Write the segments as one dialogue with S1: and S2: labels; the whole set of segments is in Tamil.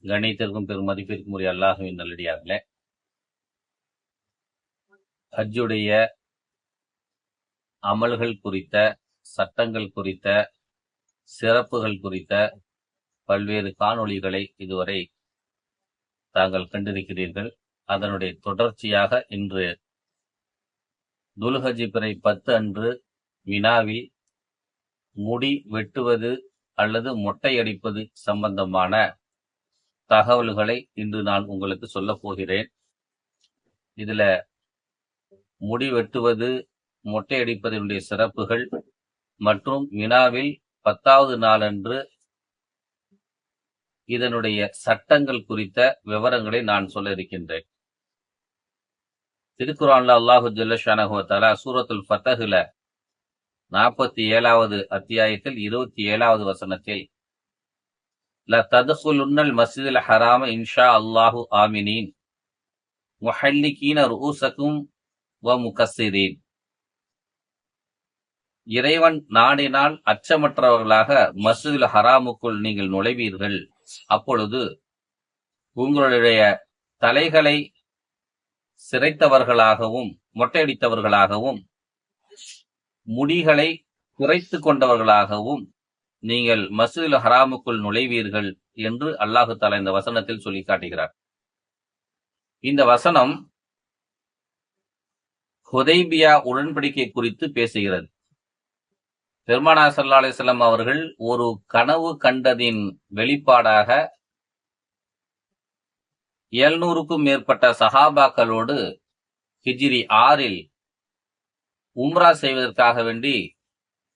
S1: கணித்திற்கும் பெரும் மதிப்பிற்கும் உரிய அல்லாஹுவின் நல்லடியார்களே, ஹஜ்ஜுடைய அமல்கள் குறித்த, சட்டங்கள் குறித்த, சிறப்புகள் குறித்த பல்வேறு காணொளிகளை இதுவரை தாங்கள் கண்டிருக்கிறீர்கள். அதனுடைய தொடர்ச்சியாக இன்று துல்ஹஜ் பிறை 10 அன்று மினாவில் முடி வெட்டுவது அல்லது மொட்டையடிப்பது சம்பந்தமான தகவல்களை இன்று நான் உங்களுக்கு சொல்ல போகிறேன். இதுல முடி வெட்டுவது, மொட்டையடிப்பதனுடைய சிறப்புகள் மற்றும் மினாவில் 10வது நாளன்று இதனுடைய சட்டங்கள் குறித்த விவரங்களை நான் சொல்ல இருக்கின்றேன். திருக்குர்ஆன்ல அல்லாஹு ஜல்ல ஷானஹு வ தஆலா சூரத்துல் ஃபத்ஹ்ல 47வது அத்தியாயத்தில் 27வது வசனத்தில் ல தத்குலுன்னல் மஸ்ஜிதுல் ஹராம இன்ஷா அல்லாஹு ஆமினீன் முஹல்லிகீன ரூஸக்கும் வ முகஸ்ஸிரீன், இறைவன் நாடினால் அச்சமற்றவர்களாக மஸ்ஜிதுல் ஹராமுக்குள் நீங்கள் நுழைவீர்கள். அப்பொழுது உங்களுடைய தலைகளை சிரைத்தவர்களாகவும் மொட்டையடித்தவர்களாகவும் முடிகளை குறைத்து கொண்டவர்களாகவும் நீங்கள் மஸ்ஜிதுல் ஹராமுக்குள் நுழைவீர்கள் என்று அல்லாஹு தஆலா இந்த வசனத்தில் சொல்லி காட்டுகிறார். இந்த வசனம் ஹுதைபியா உடன்படிக்கை குறித்து பேசுகிறது. பெருமானார் ஸல்லல்லாஹு அலைஹி வஸல்லம் அவர்கள் ஒரு கனவு கண்டதின் வெளிப்பாடாக 700க்கும் மேற்பட்ட சஹாபாக்களோடு ஹிஜ்ரி 6ல் உம்ரா செய்வதற்காக வேண்டி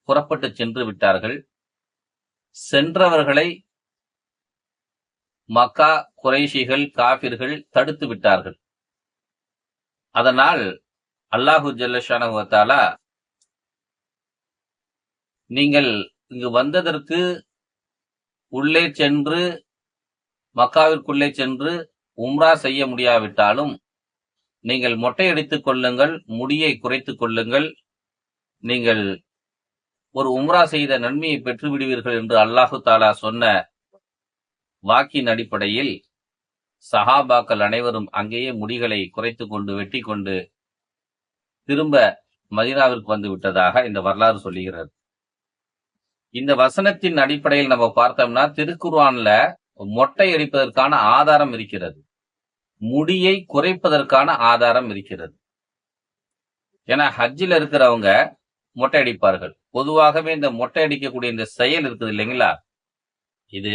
S1: புறப்பட்டு சென்று விட்டார்கள். சென்றவர்களை மக்கா குறைஷிகள், காபிர்கள் தடுத்து விட்டார்கள். அதனால் அல்லாஹு ஜல்ல ஷானஹு வ தஆலா, நீங்கள் இங்கு வந்ததற்கு உள்ளே சென்று மக்காவிற்குள்ளே சென்று உம்ரா செய்ய முடியாவிட்டாலும் நீங்கள் மொட்டையடித்துக் கொள்ளுங்கள், முடியை குறைத்துக் கொள்ளுங்கள், நீங்கள் ஒரு உம்ரா செய்த நன்மையை பெற்று விடுவீர்கள் என்று அல்லாஹு தஆலா சொன்ன வாக்கின் அடிப்படையில் சஹாபாக்கள் அனைவரும் அங்கேயே முடிகளை குறைத்து கொண்டு வெட்டி கொண்டு திரும்ப மதீனாவிற்கு வந்து விட்டதாக இந்த வரலாறு சொல்லுகிறது. இந்த வசனத்தின் அடிப்படையில் நம்ம பார்த்தோம்னா திருக்குர்ஆன்ல மொட்டை அடிப்பதற்கான ஆதாரம் இருக்கிறது, முடியை குறைப்பதற்கான ஆதாரம் இருக்கிறது. ஏன்னா ஹஜ்ஜில் இருக்கிறவங்க மொட்டை அடிப்பார்கள். பொதுவாகவே இந்த மொட்டை அடிக்கக்கூடிய இந்த செயல் இருக்குது இல்லைங்களா, இது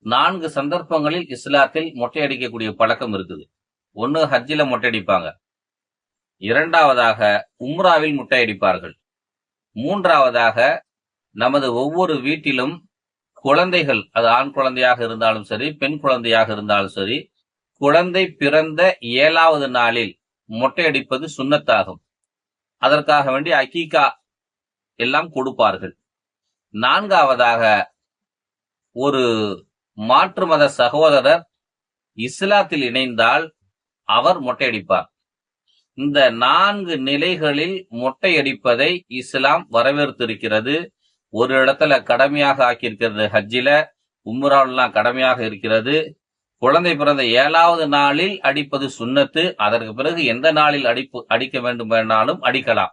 S1: 4 சந்தர்ப்பங்களில் இஸ்லாத்தில் மொட்டை அடிக்கக்கூடிய பழக்கம் இருக்குது. ஒன்னு ஹஜ்ஜில மொட்டை அடிப்பாங்க, இரண்டாவதாக உம்ராவில் மொட்டை அடிப்பார்கள், மூன்றாவதாக நமது ஒவ்வொரு வீட்டிலும் குழந்தைகள், அது ஆண் குழந்தையாக இருந்தாலும் சரி, பெண் குழந்தையாக இருந்தாலும் சரி, குழந்தை பிறந்த 7வது நாளில் மொட்டை அடிப்பது சுன்னத்தாகும். அதற்காக வேண்டி அகீகா எல்லாம் கொடுப்பார்கள். 4வதாக ஒரு மாற்று மத சகோதரர் இஸ்லாத்தில் இணைந்தால் அவர் மொட்டையடிப்பார். இந்த 4 நிலைகளில் மொட்டையடிப்பதை இஸ்லாம் வரவேற்றிருக்கிறது. ஒரு இடத்துல கடமையாக ஆக்கியிருக்கிறது, ஹஜ்ஜில, உம்ராவெல்லாம் கடமையாக இருக்கிறது. குழந்தை பிறந்த 7வது நாளில் அடிப்பது சுன்னத்து. அதற்கு பிறகு எந்த நாளில் அடிக்க வேண்டும் வேணாலும் அடிக்கலாம்.